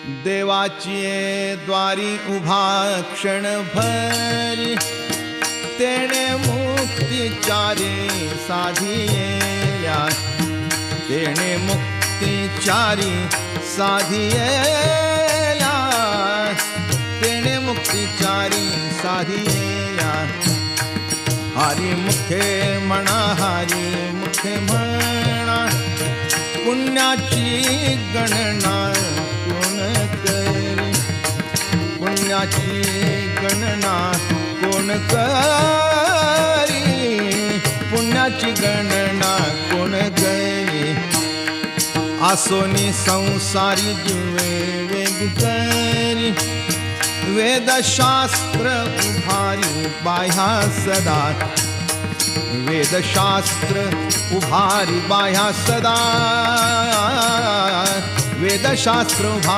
देवाची द्वारी उभा क्षणभरी तेणे मुक्तिचारी साधिया तेणे मुक्तिचारी साधिया तेणे मुक्तिचारी साधिया हरी मुखे म्हणा हरी मुखे म्हणा पुण्याची गणना कोण करी पुण्याची गणना कोण करी पुण्याची गणना कोण करी आसोनी संसारी जीवे वेग करी वेदशास्त्र उभारी बाह्या सदा वेदशास्त्र उभारी बाह्या सदा वेदशास्त्र उभारी